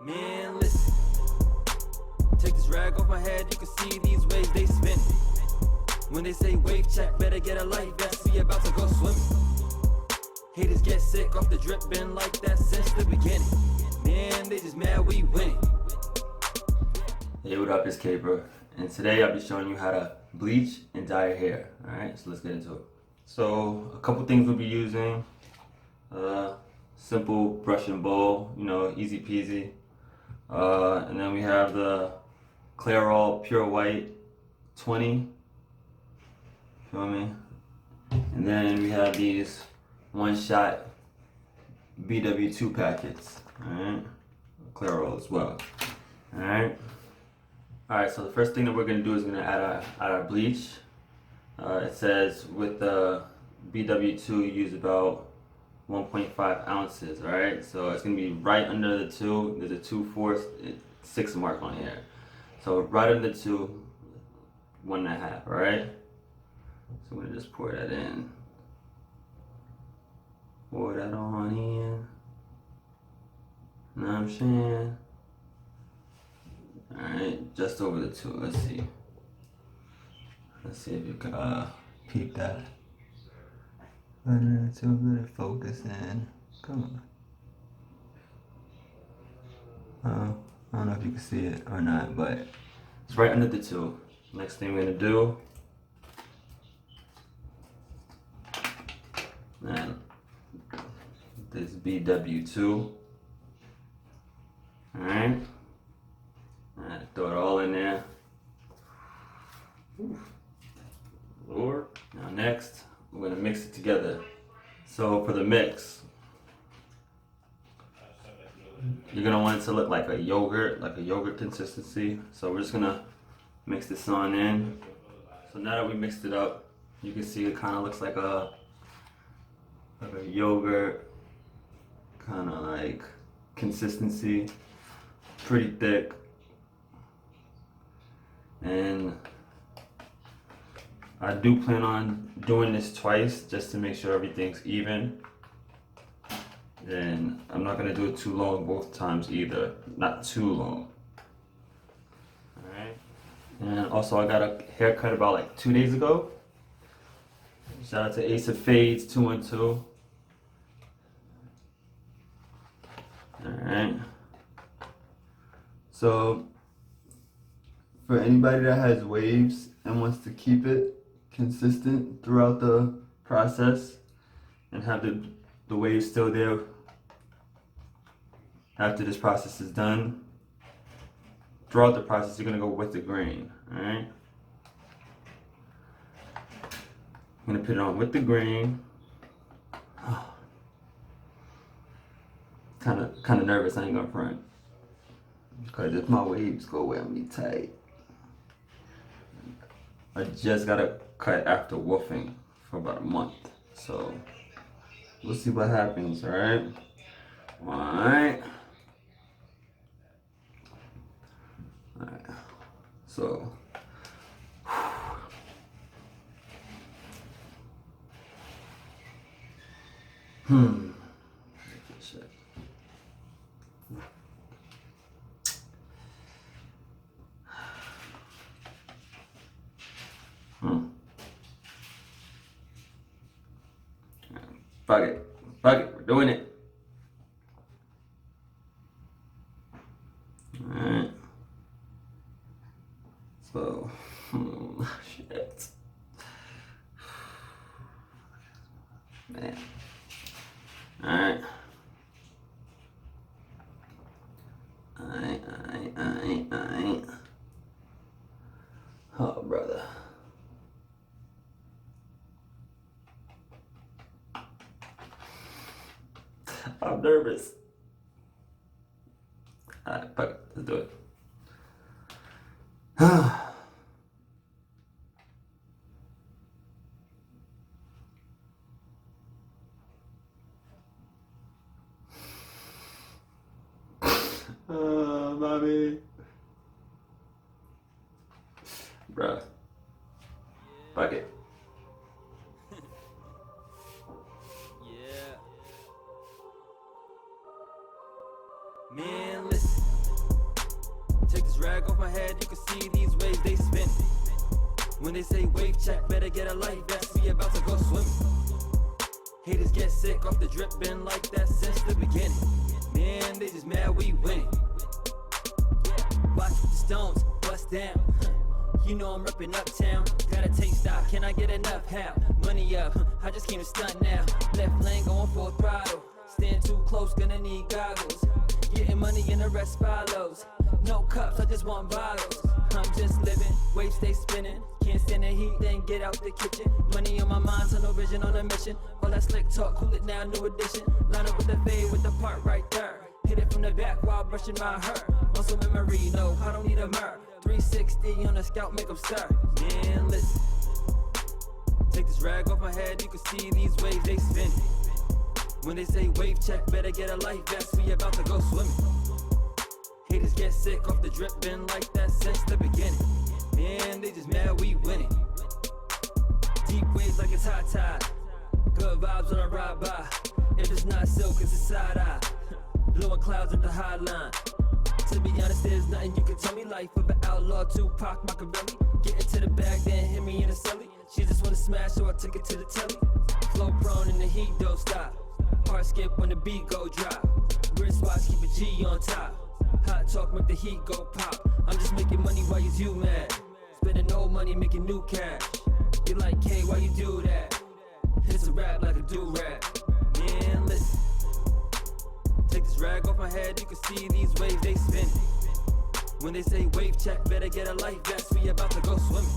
Man, listen. Take this rag off my head, you can see these waves, they spin. When they say wave check, better get a life vest, we about to go swimming. Haters get sick off the drip, been like that since the beginning. Man, they just mad we winning. Hey, what up, it's K-Bro, and today I'll be showing you how to bleach and dye your hair. Alright, so let's get into it. So, a couple things we'll be using. Simple brush and bowl, easy peasy. And then we have the Clairol Pure White 20. Feel me? And then we have these one-shot BW2 packets. Alright? Clairol as well. Alright? Alright, so the first thing that we're going to do is going to add our bleach. It says with the BW2 you use about 1.5 ounces, alright? So it's going to be right under the 2. There's a 2/4/6 mark on here. So right under 2, 1.5, alright? So I'm going to just pour that in. Pour that on in. Know what I'm saying? Alright, just over the 2. Let's see. Let's see if you can peep that. Under the 2, let it focus in. Come on. I don't know if you can see it or not, but it's right under the 2. Next thing we're gonna do. Man, this BW2. Alright. Throw it all in there. Lord. Now next, we're gonna mix it together. So for the mix, you're gonna want it to look like a yogurt consistency. So we're just gonna mix this on in. So now that we mixed it up, you can see it kind of looks like a yogurt kind of like consistency, pretty thick. And I do plan on doing this twice just to make sure everything's even. And I'm not gonna do it too long both times either. Not too long. Alright. And also I got a haircut about like 2 days ago. Shout out to Ace of Fades 212. Alright. So for anybody that has waves and wants to keep it consistent throughout the process and have the waves still there after this process is done, throughout the process you're gonna go with the grain, alright? I'm gonna put it on with the grain. Kinda nervous, I ain't gonna front. Because if my waves go with me tight. I just got a cut after woofing for about a month. So we'll see what happens, alright? Alright. Alright. So Fuck it, we're doing it. Alright. So, shit. Man. Alright. Alright. Oh, brother. I'm nervous. Alright, fuck it. Let's do it. Mommy. Bruh. Fuck it. Man, listen. this rag off my head, you can see these waves, they spin. When they say wave check, better get a life vest, we about to go swimming. Haters get sick off the drip, been like that since the beginning. Man, they just mad we winning. Watch with the stones, bust down. You know I'm reppin' uptown. Gotta take stock, can I get enough? How? Money up, I just came to stunt now. Left lane going full throttle. Stand too close, gonna need goggles. Getting money and the rest follows. No cups, I just want bottles. I'm just living, waves stay spinning. Can't stand the heat, then get out the kitchen. Money on my mind, tunnel vision on a mission. All that slick talk, cool it now, new edition. Line up with the fade with the part right there. Hit it from the back while brushing my hair. Muscle memory, no, I don't need a mirror. 360 on the scout, make 'em stir. Man, listen. Take this rag off my head, you can see these waves, they spin. When they say wave check, better get a life vest, we about to go swimming. Haters get sick off the drip, been like that since the beginning. Man, they just mad we winning. Deep waves like it's high tide. Good vibes on a ride by. If it's not silk, it's a side eye. Blowing clouds at the high line. To be honest, there's nothing you can tell me. Life of an outlaw, Tupac, Machiavelli. Get into the bag, then hit me in the celly. She just wanna smash, so I took it to the telly. Flow prone and the heat don't stop. Heart skip when the beat go drop. Wristwatch, keep a G on top. Hot talk, make the heat go pop. I'm just making money while you mad. Spending old money, making new cash. You like K, why you do that? It's a rap like a do-rap. Man, listen. Take this rag off my head, you can see these waves, they spin. When they say wave check, better get a life vest, we about to go swimming.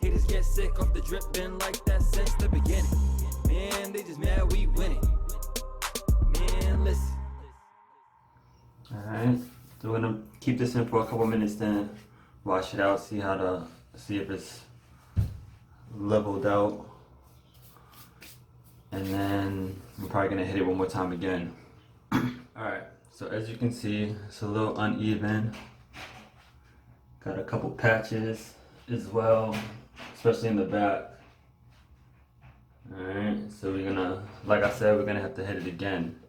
Haters get sick off the drip, been like that since the beginning. Man, they just mad we winning. Man, listen. Alright, so we're gonna keep this in for a couple minutes, then wash it out, see if it's leveled out. And then I'm probably gonna hit it one more time again. Alright, so as you can see, it's a little uneven. Got a couple patches as well, especially in the back. Alright, so we're gonna, like I said, we're gonna have to hit it again,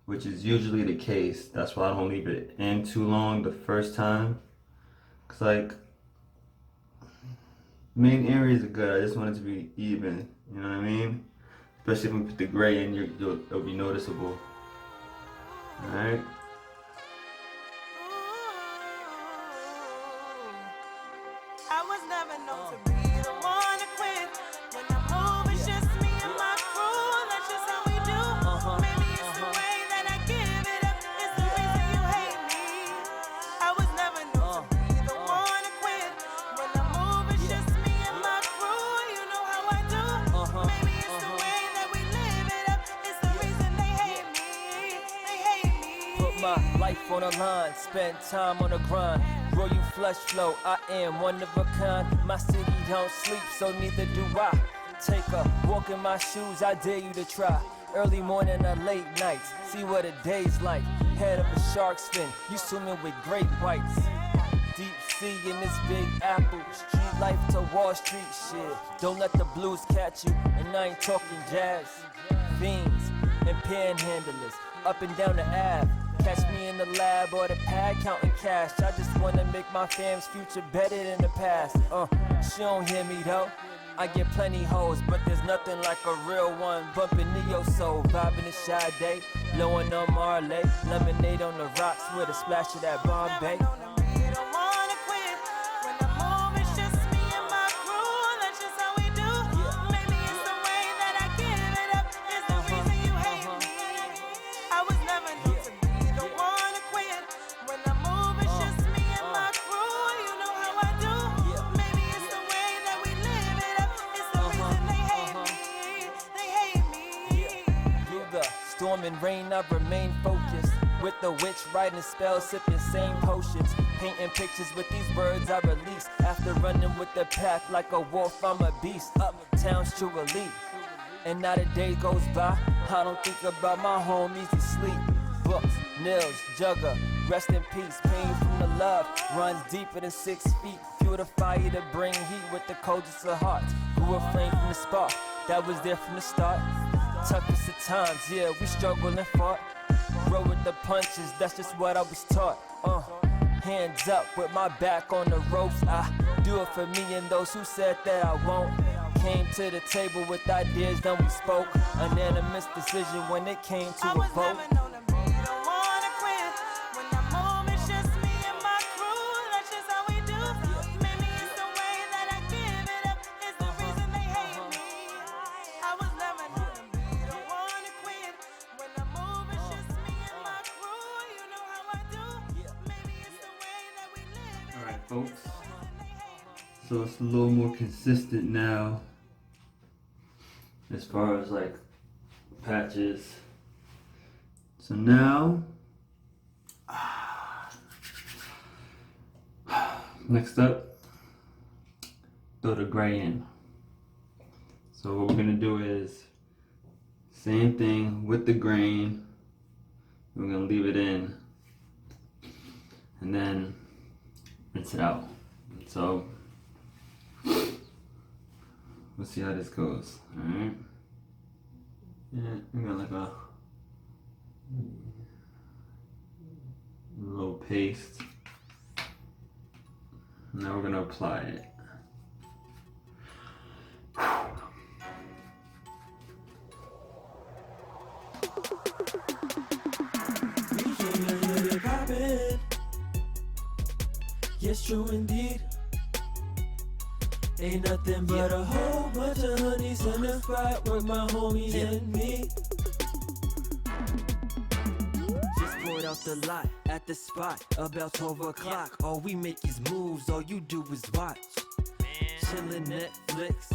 which is usually the case. That's why I don't leave it in too long the first time. Cause like, main areas are good, I just want it to be even, you know what I mean? Especially if we put the gray in, it'll be noticeable. Alright. I was never known to be the one to quit. When I move, it's just me and my crew. That's just how we do. Maybe it's the way that I give it up. It's the reason you hate me. I was never known to be the one to quit. When I move, it's just me and my crew. You know how I do. Maybe it's the way that we live it up. It's the reason they hate me. They hate me. Put my life on the line, spend time on the grind. Roll you flush flow, I am one of a kind. My city don't sleep, so neither do I. Take a walk in my shoes, I dare you to try. Early morning or late nights, see what a day's like. Head of a shark's fin, you swimming with great whites. Deep sea in this big apple, street life to Wall Street shit. Don't let the blues catch you, and I ain't talking jazz. Fiends and panhandlers, up and down the Ave. Catch me in the lab or the pad counting cash. I just wanna make my fam's future better than the past. She don't hear me though. I get plenty hoes, but there's nothing like a real one. Bumping Neo Soul, vibing the Sade, blowing on Marley. Lemonade on the rocks with a splash of that Bombay. Storm and rain, I remain focused. With the witch writing spells, sipping same potions. Painting pictures with these words I release. After running with the pack like a wolf, I'm a beast. Uptown's true elite. And not a day goes by, I don't think about my homies asleep. Books, nails, jugger, rest in peace. Pain from the love runs deeper than 6 feet. Fuel the fire to bring heat with the coldest of hearts. Grew a flame from the spark that was there from the start. Toughest of times, yeah, we struggle and fought. Roll with the punches, that's just what I was taught. Hands up with my back on the ropes. I do it for me and those who said that I won't. Came to the table with ideas, then we spoke. Unanimous decision when it came to a vote. Alright, folks. So it's a little more consistent now as far as like patches. So now, next up, throw the gray in. So what we're gonna do is same thing with the grain. We're gonna leave it in and then rinse it out. So we'll see how this goes. Alright. Yeah, we got like a little paste. Now we're gonna apply it. Poppin'. Yes, true indeed. Ain't nothing but a whole bunch of honeys in the spot with my homies and me. Just poured out the lot at the spot about 12 o'clock. All we make is moves, all you do is watch. Chillin' Netflix,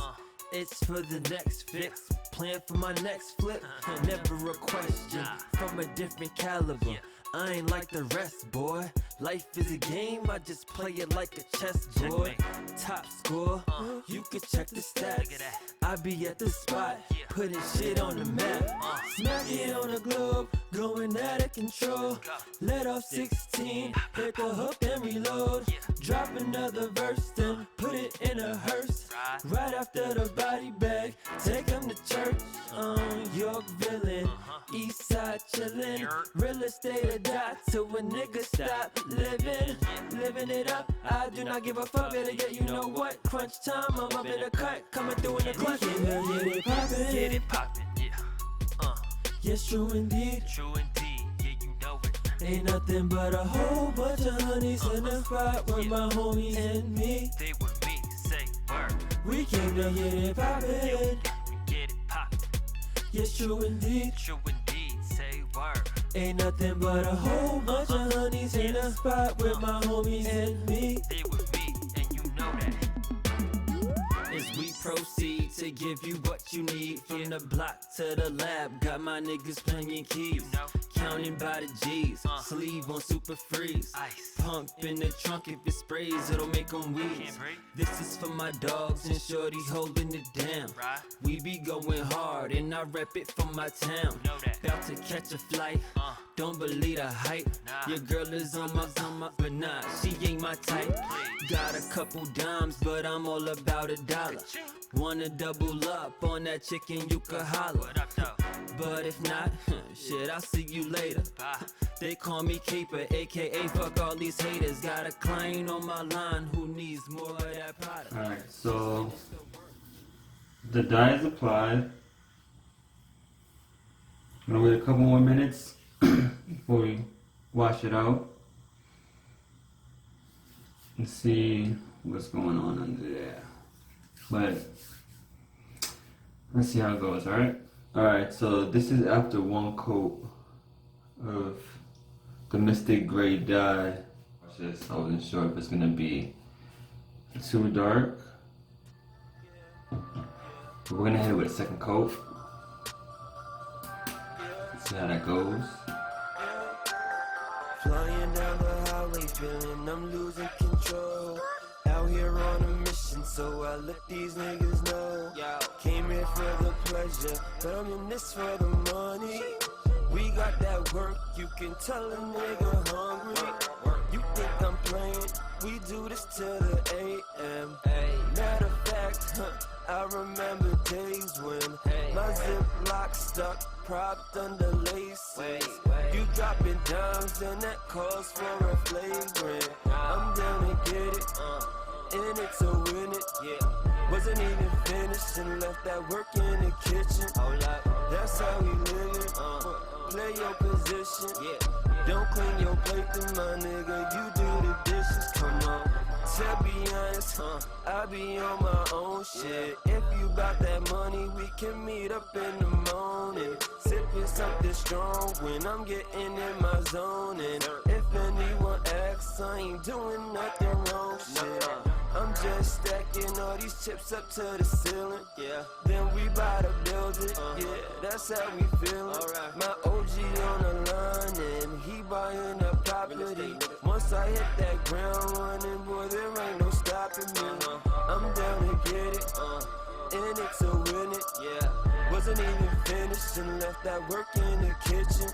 it's for the next fix. Plan for my next flip, never a question. From a different caliber, I ain't like the rest, boy. Life is a game, I just play it like a chessboard. Top score, you can check the stats. I be at the spot, putting shit on the map. Smack it on the globe, going out of control. Let off 16, hit the hook and reload. Drop another verse, then put it in a hearse. Right after the body bag, take him to church. York villain, east side chillin'. Real estate or die till a nigga stop living it up. I do not give a fuck, better get you know what. Crunch time, I'm up in the cut, coming through in the clutch. Get it poppin', yeah. Yes, true indeed. True indeed, yeah, you know it. Ain't nothing but a whole bunch of honeys in the spot with my homies and me. They with me, say word. We came to get it poppin'. Get it poppin'. Yes, true indeed. True indeed, say word. Ain't nothing but a whole bunch of honeys in the spot with my homies and me. They with me, and you know that. As we proceed to give you what you need, from the block to the lab, got my niggas playing keys, counting by the G's, sleeve on super freeze, pump in the trunk, if it sprays it'll make them wheeze. This is for my dogs and shorty holding it down. We be going hard and I rep it from my town. About to catch a flight, don't believe the hype. Your girl is on my, but nah, she ain't my type. Got a couple dimes, but I'm all about $1. Wanna double up on that chicken, you could holler. But if not, shit, I'll see you later. They call me Caper, aka fuck all these haters. Got a client on my line who needs more of that product. Alright, so the dye is applied. I'm gonna wait a couple more minutes before we wash it out and see what's going on under there. But let's see how it goes, alright? Alright, so this is after one coat of the Mystic Gray dye. I wasn't sure if it's gonna be too dark. But we're gonna hit it with a second coat. See how that goes. Flying down the highway, feeling I'm losing control. Out here on a mission, so I let these niggas know. Came here for the pleasure, but I'm in this for the money. We got that work, you can tell a nigga hungry. You think I'm playing? We do this till the AM. Matter of fact, I remember days when my Ziploc stuck, propped under laces. You dropping dimes, then that calls for a flagrant. I'm down to get it, in it to win it. Yeah, wasn't even finished and left that work in the kitchen. That's how we live it. Play your position. Yeah, don't clean your plate, then my nigga, you do the dishes. Come on. To be honest, I be on my own shit. If you bout that money, we can meet up in the morning. Sipping something strong when I'm getting in my zone. And if anyone asks, I ain't doing nothing wrong shit. I'm just stacking all these chips up to the ceiling. Yeah, then we bout to build it. Yeah, that's how we feelin'. My OG on the line and he buying a property. Once I hit that ground running, boy, there ain't no stopping me. I'm down to get it, in it to win it. Yeah, wasn't even finished and left that work in the kitchen.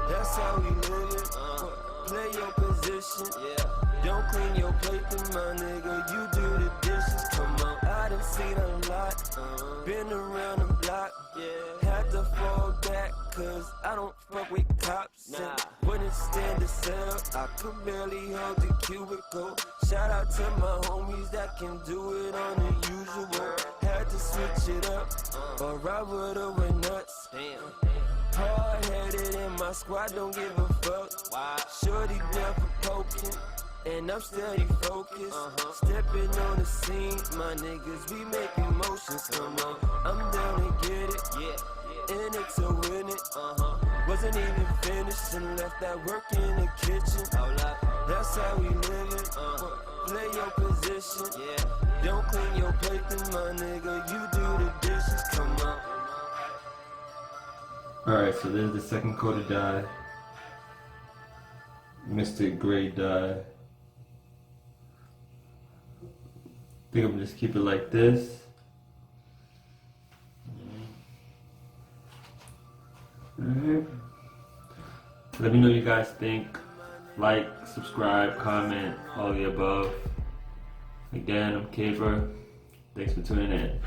That's how we live it. Play your position. Yeah, don't clean your plate, then my nigga, you do the dishes. Come on, I done seen a lot, been around the block. Yeah, had to fall back, cause I don't fuck with cops. And wouldn't stand to sell, I could barely hold the cubicle. Shout out to my homies that can do it on the usual. Had to switch it up, or I would've went nuts. Hard-headed and my squad don't give a fuck. Shorty down for poking, and I'm steady focused. Stepping on the scene, my niggas, we making motions. Come on, I'm down to get it. Yeah, in it to win it. Wasn't even finished and left that work in the kitchen. That's how we live it. Play your position. Yeah, don't clean your plate, then my nigga, you do the dishes. Come on. Alright, so there's the second coat of dye. Mr. Gray dye. I think I'm gonna just keep it like this. Alright. Let me know what you guys think. Like, subscribe, comment, all of the above. Again, I'm Kaver. Thanks for tuning in.